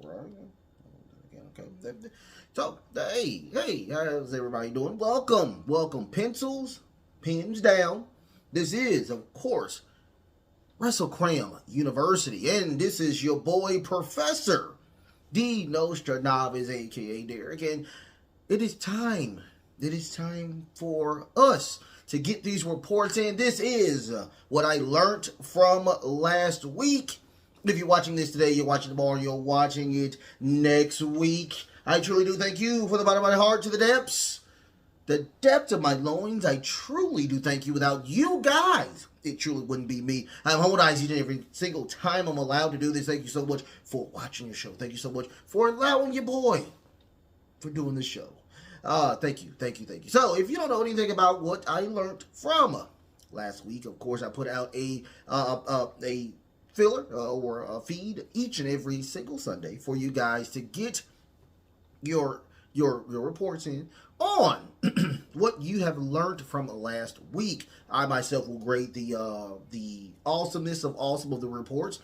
right. Okay. So, hey, how's everybody doing? Welcome. Pencils, pens down. This is, of course, WrestleCram University, and this is your boy, Professor D. Nostra Novice, aka Derek, and it is time. It is time for us to get these reports in. This is what I learned from last week. If you're watching this today, you're watching tomorrow, you're watching it next week. I truly do thank you from the bottom of my heart to the depths. The depth of my loins, I truly do thank you. Without you guys, it truly wouldn't be me. I'm harmonized each and every single time I'm allowed to do this. Thank you so much for watching your show. Thank you so much for allowing your boy for doing the show. Thank you. So, if you don't know anything about what I learned from last week, of course, I put out a filler or a feed each and every single Sunday for you guys to get your reports in on what you have learned from last week. I myself will grade the awesomeness of the reports,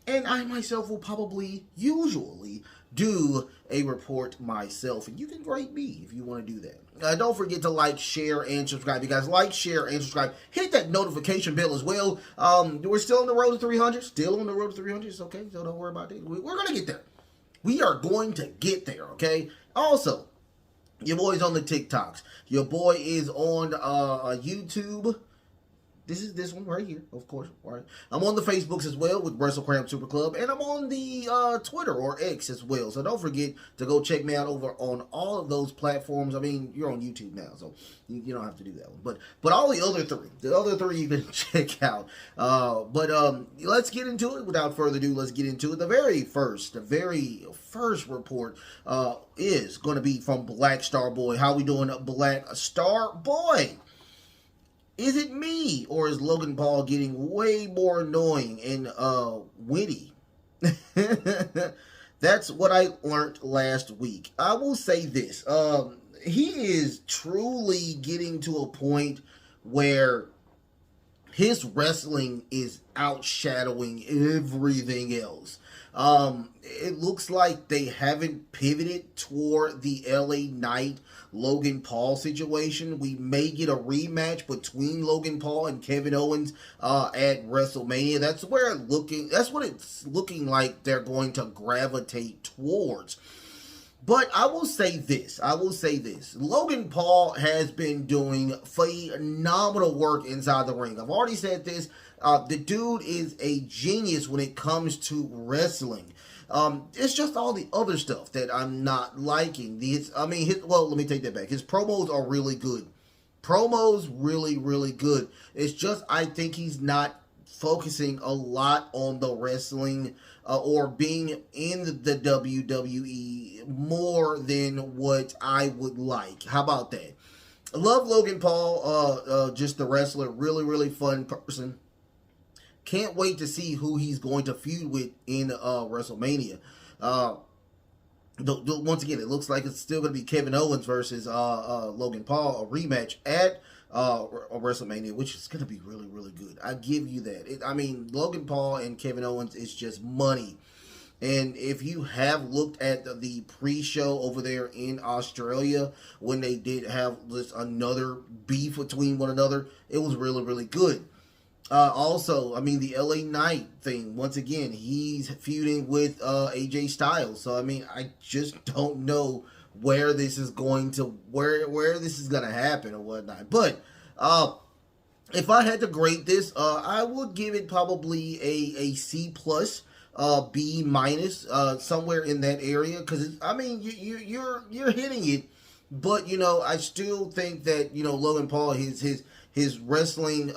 and I myself will probably usually do a report myself, and you can grade me if you want to do that. Don't forget to like, share, and subscribe. You guys like, share, and subscribe. Hit that notification bell as well. We're still on the road to 300. It's okay, so don't worry about it. We're going to get there. We are going to get there, okay? Also, your boy's on the TikToks. Your boy is on YouTube. This is this one right here, of course. All right. I'm on the Facebooks as well with WrestleCram Super Club, and I'm on the Twitter or X as well. So don't forget to go check me out over on all of those platforms. I mean, you're on YouTube now, so you don't have to do that one. But all the other three you can check out. Let's get into it. Without further ado, let's get into it. The very first report is going to be from Black Star Boy. How we doing, Black Star Boy? Is it me, or is Logan Paul getting way more annoying and witty? That's what I learned last week. I will say this. He is truly getting to a point where his wrestling is outshadowing everything else. It looks like they haven't pivoted toward the LA Knight Logan Paul situation. We may get a rematch between Logan Paul and Kevin Owens at WrestleMania. That's what it's looking like they're going to gravitate towards. But I will say this. Logan Paul has been doing phenomenal work inside the ring. I've already said this. The dude is a genius when it comes to wrestling. It's just all the other stuff that I'm not liking. Let me take that back. His promos are really good. Really good. It's just I think he's not focusing a lot on the wrestling or being in the WWE more than what I would like. How about that? I love Logan Paul, just the wrestler. Really fun person. Can't wait to see who he's going to feud with in WrestleMania. Once again, it looks like it's still going to be Kevin Owens versus Logan Paul, a rematch at WrestleMania, which is going to be really good. I give you that. Logan Paul and Kevin Owens is just money. And if you have looked at the pre-show over there in Australia, when they did have this another beef between one another, it was really good. Also, the LA Knight thing, once again, he's feuding with AJ Styles. So, I just don't know where this is going to, where this is going to happen or whatnot. But, if I had to grade this, I would give it probably a C+, B-, somewhere in that area. Because, you're hitting it. But, I still think that, Logan Paul, his wrestling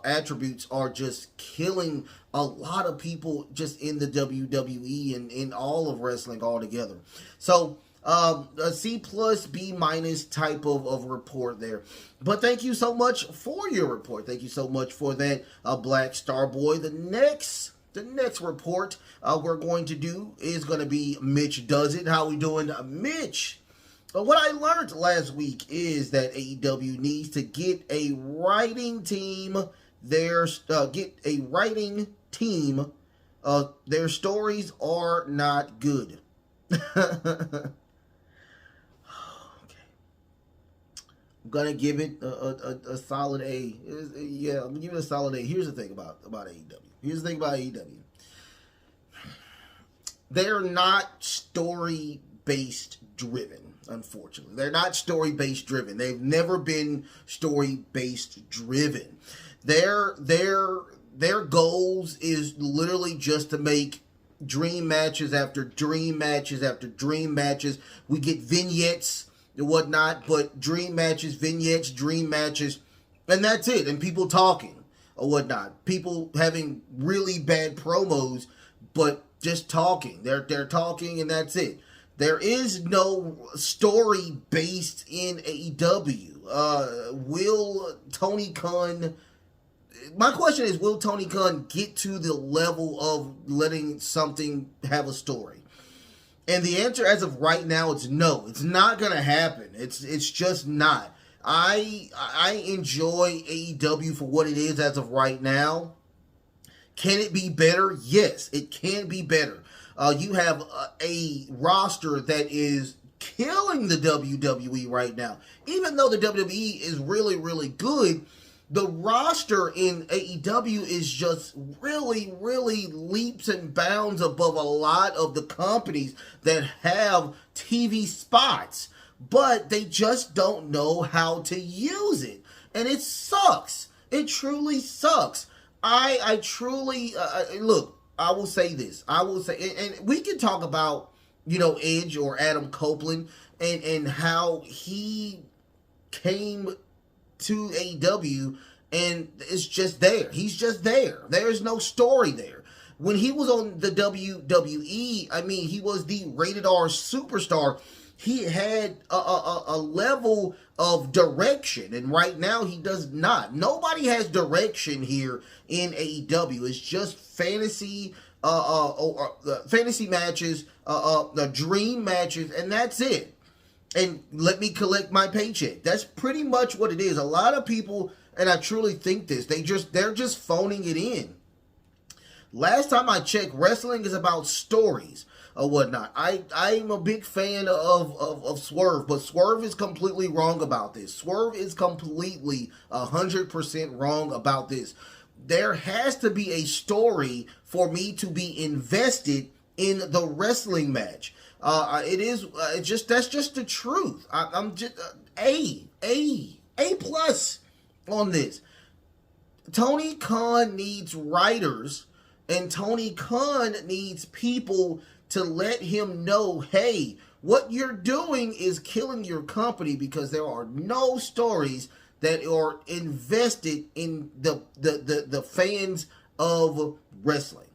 attributes are just killing a lot of people just in the WWE and in all of wrestling altogether. So, a C+, B- type of report there. But thank you so much for your report. Thank you so much for that, Black Star Boy. The next report we're going to do is going to be Mitch Does It. How we doing, Mitch? What I learned last week is that AEW needs to get a writing team Their stories are not good. Okay. I'm gonna give it a solid A. Yeah, I'm gonna give it a solid A. Here's the thing about AEW. Here's the thing about AEW. They're not story-based driven, unfortunately. They're not story-based driven. They've never been story-based driven. Their goals is literally just to make dream matches after dream matches after dream matches. We get vignettes and whatnot, but dream matches, vignettes, dream matches, and that's it. And people talking or whatnot. People having really bad promos, but just talking. They're talking, and that's it. There is no story based in AEW. Will Tony Khan... My question is, will Tony Khan get to the level of letting something have a story? And the answer as of right now is no. It's not going to happen. It's just not. I enjoy AEW for what it is as of right now. Can it be better? Yes, it can be better. You have a roster that is killing the WWE right now. Even though the WWE is really, really good, the roster in AEW is just really, really leaps and bounds above a lot of the companies that have TV spots. But they just don't know how to use it. And it sucks. It truly sucks. I truly, look, I will say this. I will say, and we can talk about, Edge or Adam Copeland and how he came to AEW and it's just there. He's just there. There's no story there. When he was on the WWE, I mean, he was the rated R superstar. He had a level of direction, and right now he does not. Nobody has direction here in AEW. It's just fantasy, fantasy matches, the dream matches, and that's it. And let me collect my paycheck. That's pretty much what it is. A lot of people, and I truly think this, they're just phoning it in. Last time I checked, wrestling is about stories or whatnot. I'm a big fan of Swerve, but Swerve is completely wrong about this. Swerve is completely 100% wrong about this. There has to be a story for me to be invested in the wrestling match. That's just the truth. I'm just A plus on this. Tony Khan needs writers, and Tony Khan needs people to let him know, hey, what you're doing is killing your company because there are no stories that are invested in the fans of wrestling.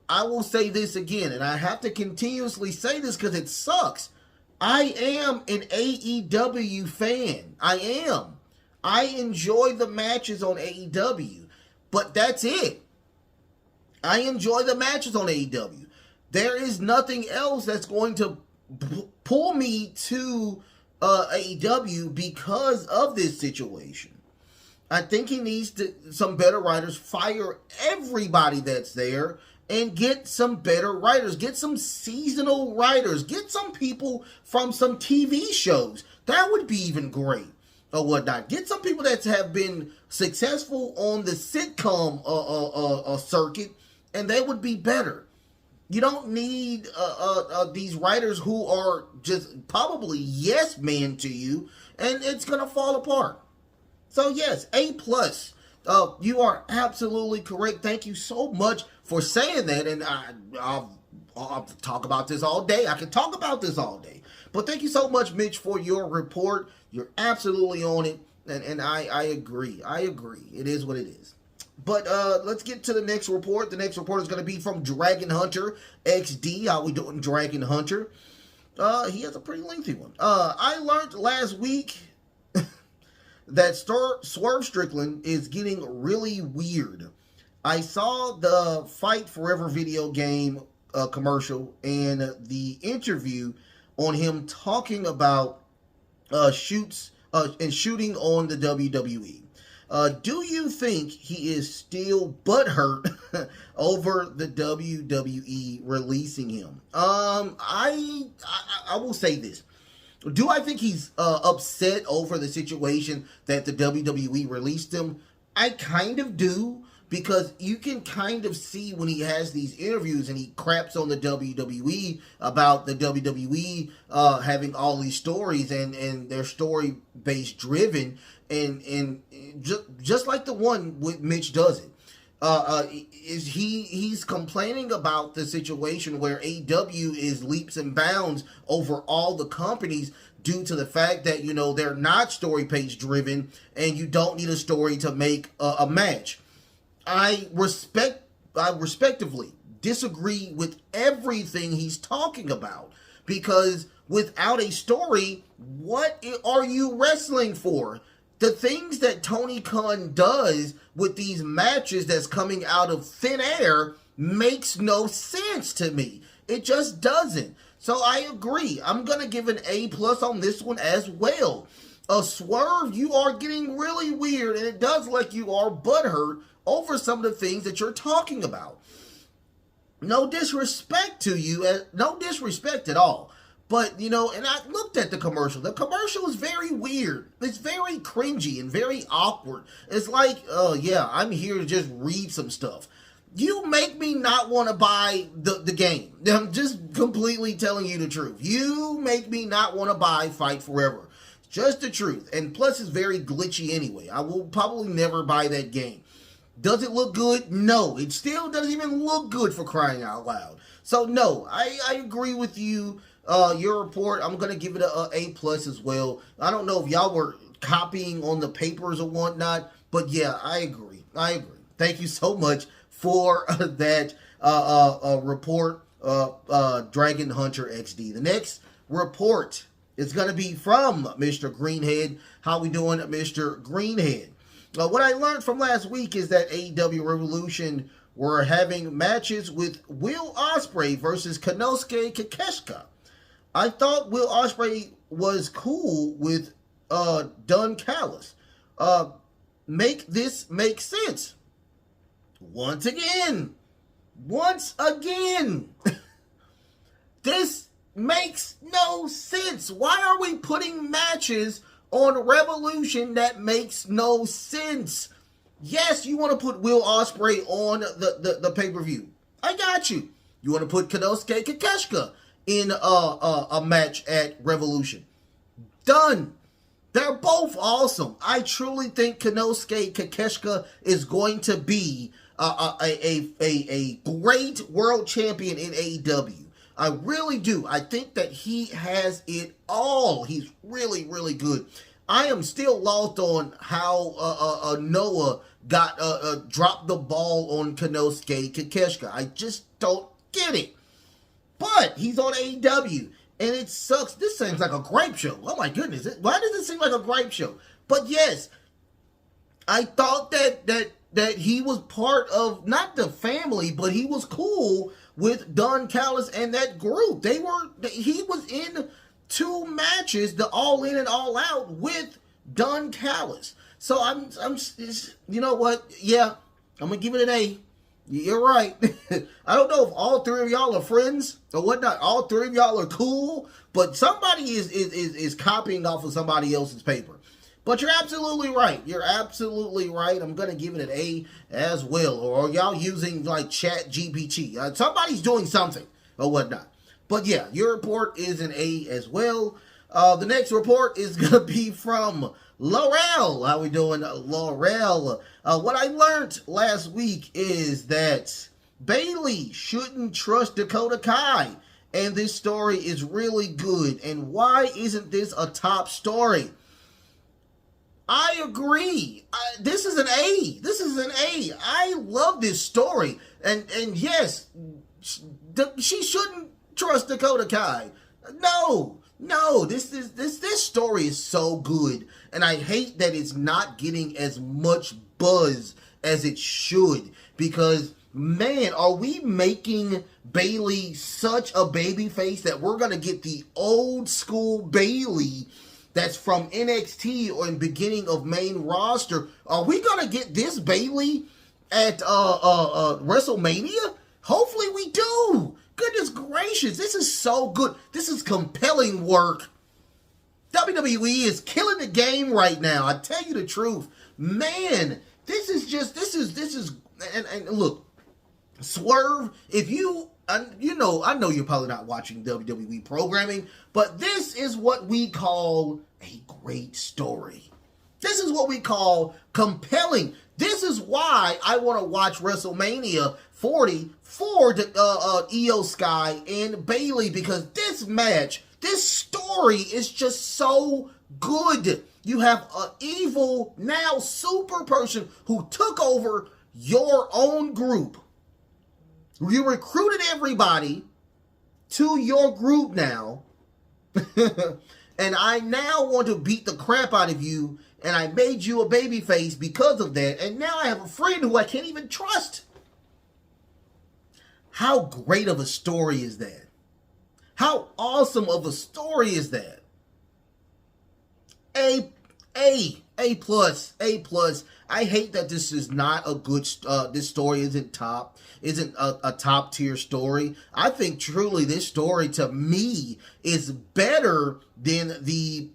I will say this again, and I have to continuously say this because it sucks. I am an AEW fan. I am. I enjoy the matches on AEW, but that's it. I enjoy the matches on AEW. There is nothing else that's going to pull me to AEW because of this situation. I think he needs some better writers, fire everybody that's there, and get some better writers. Get some seasonal writers. Get some people from some TV shows. That would be even great. Or whatnot. Get some people that have been successful on the sitcom circuit, and they would be better. You don't need these writers who are just probably yes men to you, and it's gonna fall apart. So yes, A plus. You are absolutely correct. Thank you so much for saying that, and I'll talk about this all day. I can talk about this all day. But thank you so much, Mitch, for your report. You're absolutely on it, and I agree. I agree. It is what it is. But let's get to the next report. The next report is going to be from Dragon Hunter XD. How we doing, Dragon Hunter? He has a pretty lengthy one. I learned last week that Swerve Strickland is getting really weird. I saw the Fight Forever video game commercial and the interview on him talking about shooting on the WWE. Do you think he is still butthurt over the WWE releasing him? I will say this. Do I think he's upset over the situation that the WWE released him? I kind of do, because you can kind of see when he has these interviews and he craps on the WWE about the WWE having all these stories and their story based driven, and just like the one with Mitch does it. He's complaining about the situation where AEW is leaps and bounds over all the companies due to the fact that, you know, they're not story page driven and you don't need a story to make a match. I respectively disagree with everything he's talking about, because without a story, what are you wrestling for? The things that Tony Khan does with these matches that's coming out of thin air makes no sense to me. It just doesn't. So I agree. I'm going to give an A+ on this one as well. Swerve, you are getting really weird, and it does like you are butthurt over some of the things that you're talking about. No disrespect to you, no disrespect at all. But, you know, and I looked at the commercial. The commercial is very weird. It's very cringy and very awkward. It's like, yeah, I'm here to just read some stuff. You make me not want to buy the game. I'm just completely telling you the truth. You make me not want to buy Fight Forever. Just the truth. And plus, it's very glitchy anyway. I will probably never buy that game. Does it look good? No. It still doesn't even look good, for crying out loud. So, no, I agree with you. Your report, I'm going to give it a A+ as well. I don't know if y'all were copying on the papers or whatnot, but yeah, I agree. Thank you so much for that report, Dragon Hunter XD. The next report is going to be from Mr. Greenhead. How we doing, Mr. Greenhead? What I learned from last week is that AEW Revolution were having matches with Will Ospreay versus Konosuke Takeshita. I thought Will Ospreay was cool with Don Callis. Make this make sense. Once again, this makes no sense. Why are we putting matches on Revolution that makes no sense? Yes, you want to put Will Ospreay on the pay-per-view. I got you. You want to put Konosuke Takeshita in a match at Revolution. Done. They're both awesome. I truly think Konosuke Takeshita is going to be a great world champion in AEW. I really do. I think that he has it all. He's really, really good. I am still lost on how Noah got dropped the ball on Konosuke Takeshita. I just don't get it. But he's on AEW, and it sucks. This seems like a gripe show. Oh my goodness. Why does it seem like a gripe show? But yes, I thought that he was part of, not the family, but he was cool with Don Callis and that group. He was in 2 matches, the All In and All Out, with Don Callis. So I'm you know what? Yeah, I'm going to give it an A. You're right. I don't know if all 3 of y'all are friends or whatnot. All 3 of y'all are cool, but somebody is copying off of somebody else's paper. But you're absolutely right. You're absolutely right. I'm going to give it an A as well. Or y'all using like Chat GPT. Somebody's doing something or whatnot. But yeah, your report is an A as well. The next report is going to be from Laurel. How we doing, Laurel? What I learned last week is that Bayley shouldn't trust Dakota Kai. And this story is really good. And why isn't this a top story? I agree. This is an A. This is an A. I love this story. And yes, she shouldn't trust Dakota Kai. No, this story is so good, and I hate that it's not getting as much buzz as it should, because man, are we making Bayley such a baby face that we're gonna get the old school Bayley that's from NXT or in beginning of main roster. Are we gonna get this Bayley at WrestleMania? Hopefully we do. Goodness gracious, this is so good. This is compelling work. WWE is killing the game right now. I tell you the truth, man. This is, and look, Swerve. If you, I know you're probably not watching WWE programming, but this is what we call a great story. This is what we call compelling. This is why I want to watch WrestleMania 40 for the Io Sky and Bayley, because this match, this story is just so good. You have an evil, now super person who took over your own group. You recruited everybody to your group now. And I now want to beat the crap out of you. And I made you a babyface because of that. And now I have a friend who I can't even trust. How great of a story is that? How awesome of a story is that? A plus. I hate that this is not a good, this story isn't a top tier story. I think truly this story to me is better than the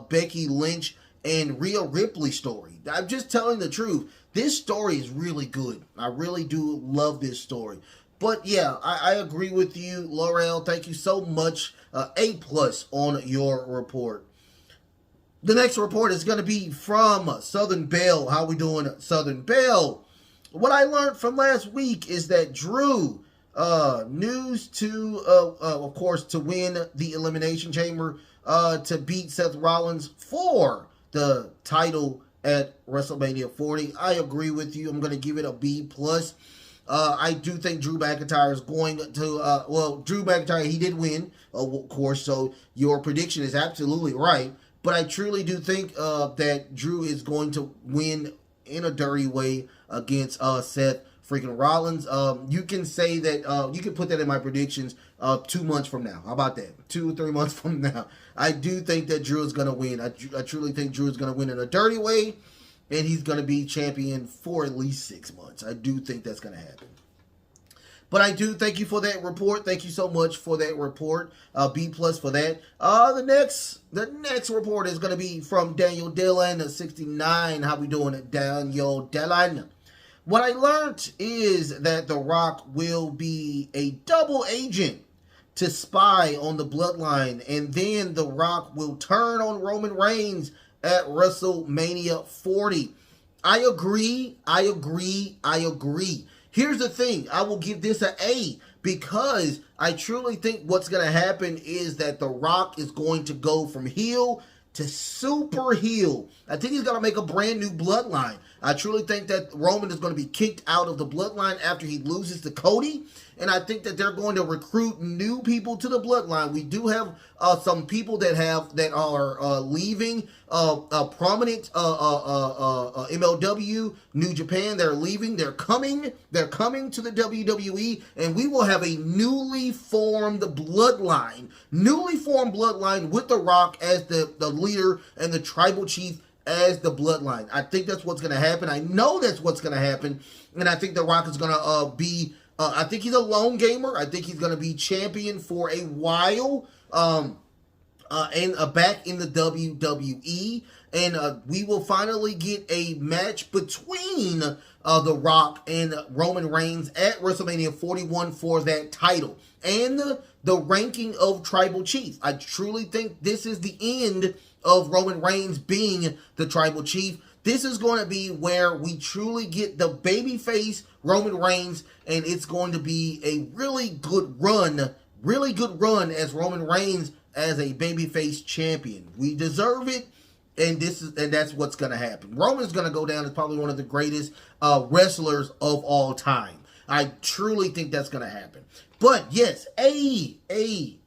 Becky Lynch and Rhea Ripley story. I'm just telling the truth. This story is really good. I really do love this story. But yeah, I agree with you, Laurel. Thank you so much. A plus on your report. The next report is going to be from Southern Belle. How we doing, Southern Belle? What I learned from last week is that Drew, news to, of course, to win the Elimination Chamber, to beat Seth Rollins for the title at WrestleMania 40. I agree with you. I'm going to give it a B plus. I do think Drew McIntyre is going to, Drew McIntyre, he did win, of course, so your prediction is absolutely right. But I truly do think that Drew is going to win in a dirty way against Seth freaking Rollins. You can say that, you can put that in my predictions 2 months from now. How about that? 2 or 3 months from now. I do think that Drew is going to win. I truly think Drew is going to win in a dirty way. And he's going to be champion for at least 6 months. I do think that's going to happen. But I do thank you for that report. Thank you so much for that report. B plus for that. The next report is going to be from Daniel Dillon, 69. How we doing, Daniel Dillon? What I learned is that The Rock will be a double agent to spy on the Bloodline, and then The Rock will turn on Roman Reigns at WrestleMania 40. I agree. Here's the thing. I will give this an A because I truly think what's going to happen is that The Rock is going to go from heel to super heel. I think he's going to make a brand new bloodline. I truly think that Roman is going to be kicked out of the bloodline after he loses to Cody. And I think that they're going to recruit new people to the bloodline. We do have some people that are leaving. Prominent MLW, New Japan. They're leaving. They're coming. They're coming to the WWE, and we will have a newly formed bloodline. Newly formed bloodline with The Rock as the leader and the tribal chief as the bloodline. I think that's what's going to happen. I know that's what's going to happen, and I think The Rock is going to be. I think he's a lone gamer. I think he's going to be champion for a while, and back in the WWE. And we will finally get a match between The Rock and Roman Reigns at WrestleMania 41 for that title. And the ranking of Tribal Chief. I truly think this is the end of Roman Reigns being the Tribal Chief. This is going to be where we truly get the babyface Roman Reigns, and it's going to be a really good run as Roman Reigns as a babyface champion. We deserve it, and that's what's going to happen. Roman's going to go down as probably one of the greatest wrestlers of all time. I truly think that's going to happen. But yes, Daniel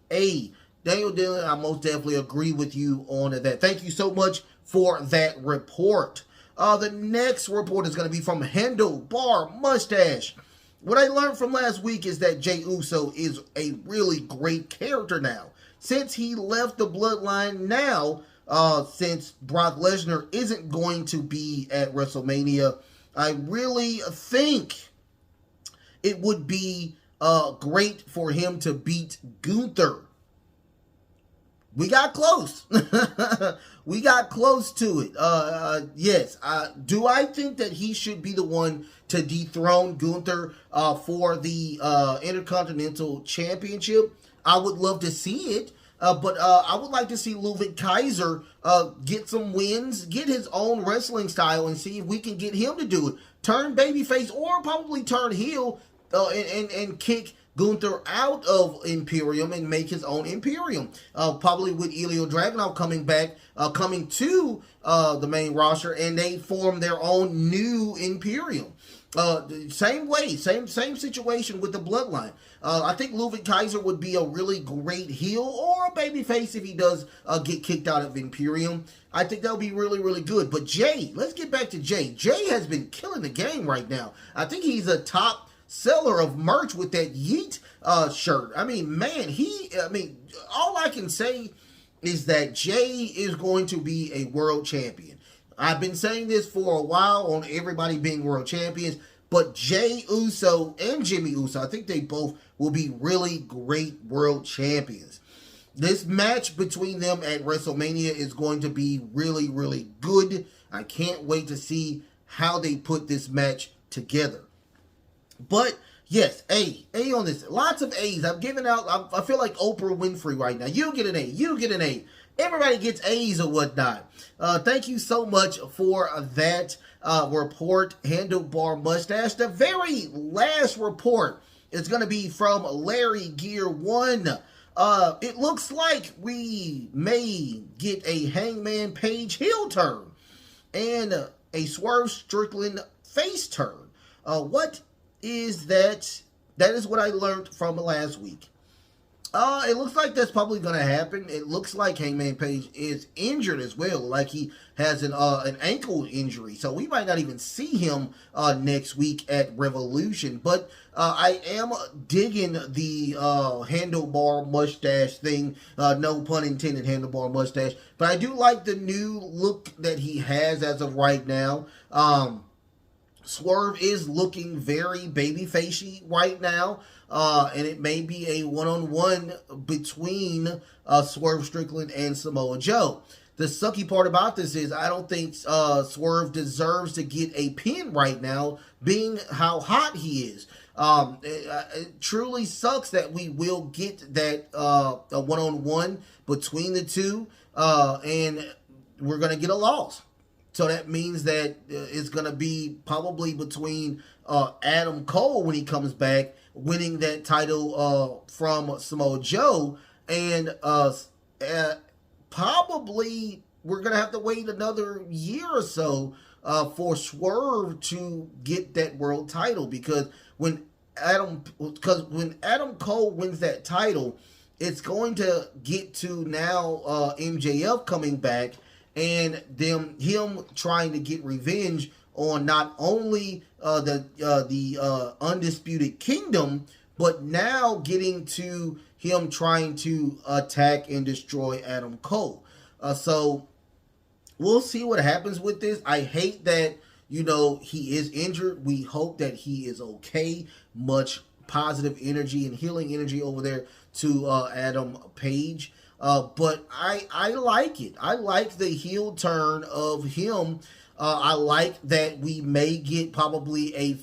Dillon, I most definitely agree with you on that. Thank you so much for that report. The next report is going to be from Handlebar Mustache. What I learned from last week is that Jey Uso is a really great character now. Since he left the bloodline now, since Brock Lesnar isn't going to be at WrestleMania, I really think it would be great for him to beat Gunther. We got close. We got close to it. Yes. Do I think that he should be the one to dethrone Gunther for the Intercontinental Championship? I would love to see it. But I would like to see Ludwig Kaiser get some wins, get his own wrestling style, and see if we can get him to do it. Turn babyface or probably turn heel and kick Gunther out of Imperium and make his own Imperium. Probably with Ilya Dragunov coming back, coming to the main roster, and they form their own new Imperium. Same way, same situation with the Bloodline. I think Ludwig Kaiser would be a really great heel or a babyface if he does get kicked out of Imperium. I think that would be really, really good. But Jay, let's get back to Jay. Jay has been killing the game right now. I think he's a top seller of merch with that Yeet shirt. I mean, man, all I can say is that Jay is going to be a world champion. I've been saying this for a while on everybody being world champions, but Jay Uso and Jimmy Uso, I think they both will be really great world champions. This match between them at WrestleMania is going to be really, really good. I can't wait to see how they put this match together. But yes, A on this. Lots of A's. I'm giving out. I feel like Oprah Winfrey right now. You get an A. You get an A. Everybody gets A's or whatnot. Thank you so much for that report, Handlebar Mustache. The very last report is going to be from Larry Gear 1. It looks like we may get a Hangman Page heel turn and a Swerve Strickland face turn. What is that? That is what I learned from last week. It looks like that's probably going to happen. It looks like Hangman Page is injured as well, like he has an ankle injury. So we might not even see him next week at Revolution. But I am digging the handlebar mustache thing. No pun intended, handlebar mustache. But I do like the new look that he has as of right now. Swerve is looking very babyfacey right now. And it may be a one-on-one between Swerve Strickland and Samoa Joe. The sucky part about this is I don't think Swerve deserves to get a pin right now, being how hot he is. It truly sucks that we will get that a one-on-one between the two, and we're going to get a loss. So that means that it's going to be probably between Adam Cole when he comes back, winning that title from Samoa Joe, and probably we're going to have to wait another year or so for Swerve to get that world title, because when Adam Cole wins that title, it's going to get to now MJF coming back and him trying to get revenge on not only the Undisputed Kingdom, but now getting to him trying to attack and destroy Adam Cole. So we'll see what happens with this. I hate that, he is injured. We hope that he is okay. Much positive energy and healing energy over there to Adam Page. But I like it. I like the heel turn of him. I like that we may get probably a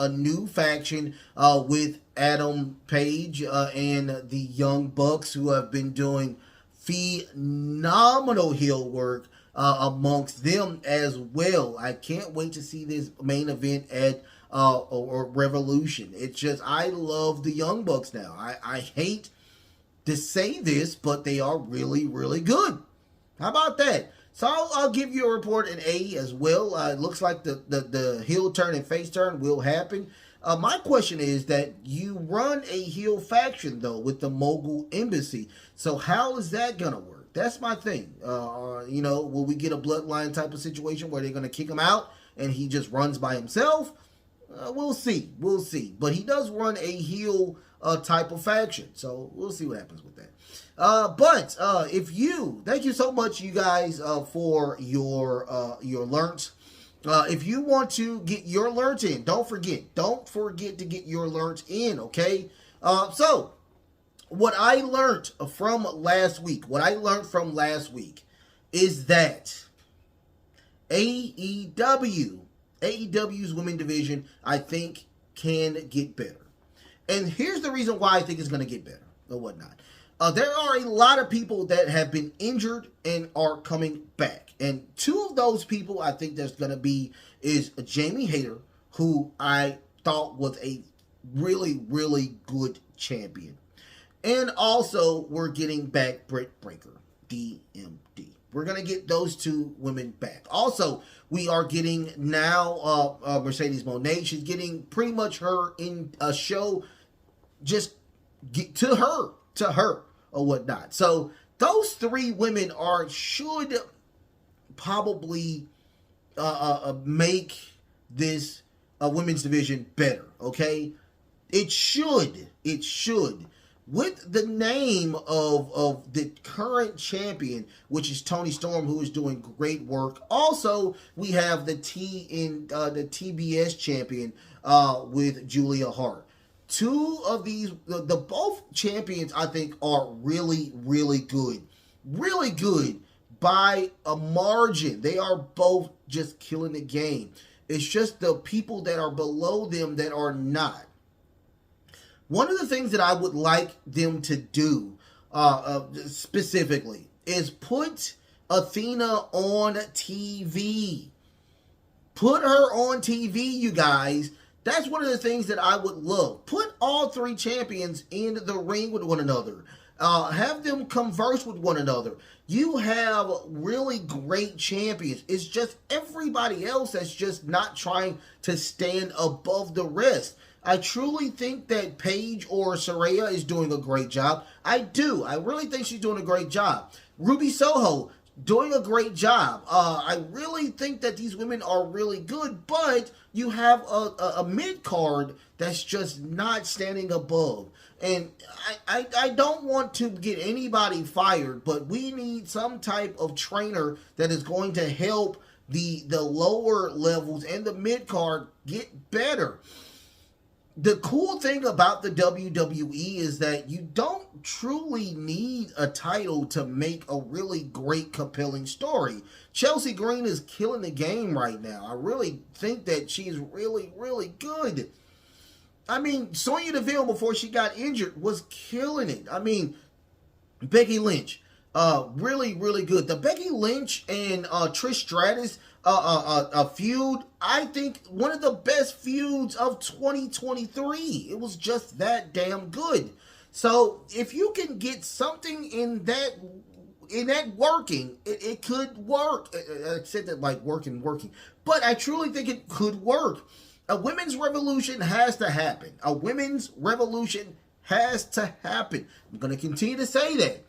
new faction with Adam Page and the Young Bucks, who have been doing phenomenal heel work amongst them as well. I can't wait to see this main event at or Revolution. It's just, I love the Young Bucks now. I hate to say this, but they are really, really good. How about that? So I'll give you a report an A as well. It looks like the heel turn and face turn will happen. My question is that you run a heel faction, though, with the Mogul Embassy. So how is that going to work? That's my thing. Will we get a bloodline type of situation where they're going to kick him out and he just runs by himself? We'll see. But he does run a heel type of faction. So we'll see what happens with that. But thank you so much, you guys, for your learns. If you want to get your learns in, don't forget to get your learns in, okay? So what I learned from last week is that AEW's women's division, I think, can get better. And here's the reason why I think it's going to get better or whatnot. There are a lot of people that have been injured and are coming back. And two of those people I think there's going to be is Jamie Hayter, who I thought was a really, really good champion. And also, we're getting back Britt Baker, DMD. We're going to get those two women back. Also, we are getting now Mercedes Moné. She's getting pretty much her in a show, just get to her or whatnot. So those three women should probably make this women's division better, okay? It should. With the name of the current champion, which is Toni Storm, who is doing great work. Also, we have the TBS champion with Julia Hart. Two of these, the both champions, I think, are really, really good. Really good by a margin. They are both just killing the game. It's just the people that are below them that are not. One of the things that I would like them to do specifically is put Athena on TV. Put her on TV, you guys. That's one of the things that I would love. Put all three champions in the ring with one another. Have them converse with one another. You have really great champions. It's just everybody else that's just not trying to stand above the rest. I truly think that Paige or Saraya is doing a great job. I do. I really think she's doing a great job. Ruby Soho, doing a great job. I really think that these women are really good, but you have a mid-card that's just not standing above. And I don't want to get anybody fired, but we need some type of trainer that is going to help the lower levels and the mid-card get better. The cool thing about the WWE is that you don't truly need a title to make a really great, compelling story. Chelsea Green is killing the game right now. I really think that she's really, really good. I mean, Sonya Deville, before she got injured, was killing it. I mean, Becky Lynch, really, really good. The Becky Lynch and Trish Stratus feud, I think one of the best feuds of 2023. It was just that damn good. So if you can get something in that working, it could work. I said that like working, but I truly think it could work. A women's revolution has to happen. I'm going to continue to say that.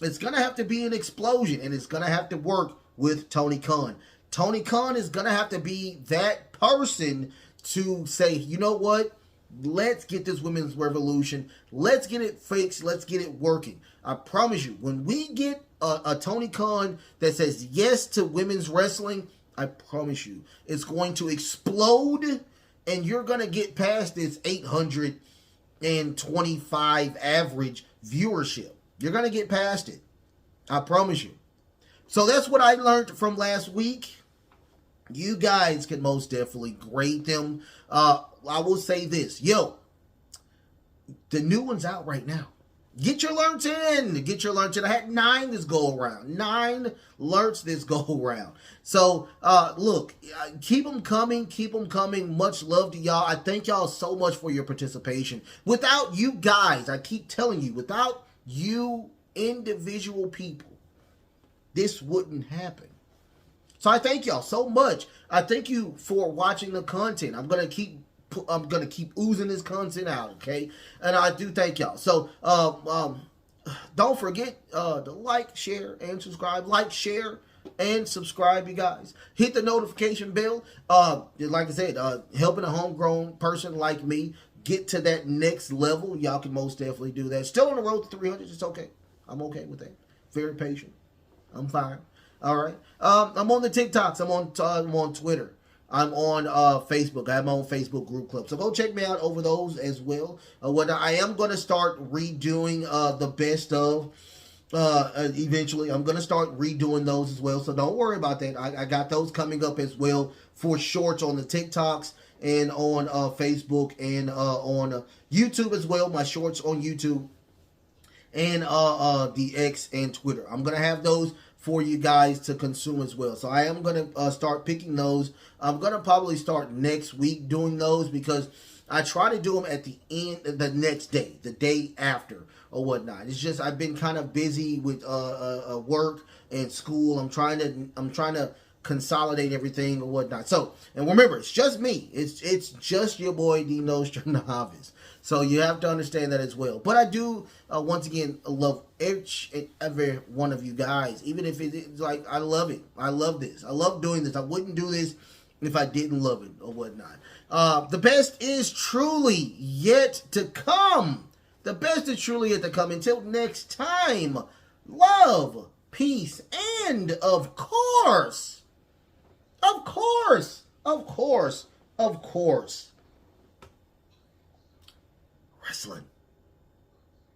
It's going to have to be an explosion, and it's going to have to work with Tony Khan. Tony Khan is going to have to be that person to say, you know what? Let's get this women's revolution. Let's get it fixed. Let's get it working. I promise you, when we get a Tony Khan that says yes to women's wrestling, I promise you, it's going to explode, and you're going to get past this 825 average viewership. You're going to get past it. I promise you. So that's what I learned from last week. You guys can most definitely grade them. I will say this. Yo, the new one's out right now. Get your alerts in. I had 9 this go around. 9 alerts this go around. So, look, keep them coming. Much love to y'all. I thank y'all so much for your participation. Without you guys, I keep telling you, without you individual people, this wouldn't happen. So I thank y'all so much. I thank you for watching the content. I'm gonna keep oozing this content out, okay? And I do thank y'all. So don't forget to like, share, and subscribe. Like, share, and subscribe, you guys. Hit the notification bell. Like I said, helping a homegrown person like me get to that next level, y'all can most definitely do that. Still on the road to 300. It's okay. I'm okay with that. Very patient. I'm fine. All right. I'm on the TikToks. I'm on Twitter. I'm on Facebook. I have my own Facebook group club. So go check me out over those as well. I am going to start redoing the best of. Eventually, I'm going to start redoing those as well. So don't worry about that. I got those coming up as well for shorts on the TikToks and on Facebook and on YouTube as well. My shorts on YouTube and the X and Twitter. I'm going to have those for you guys to consume as well. So I am going to start picking those. I'm going to probably start next week doing those because I try to do them at the end, the next day, the day after or whatnot. It's just I've been kind of busy with work and school. I'm trying to consolidate everything or whatnot. So, and remember, it's just me. It's just your boy D Nostradamus. So you have to understand that as well. But I do, once again, love each and every one of you guys. Even if it's like, I love it. I love this. I love doing this. I wouldn't do this if I didn't love it or whatnot. The best is truly yet to come. The best is truly yet to come. Until next time, love, peace, and of course, wrestling.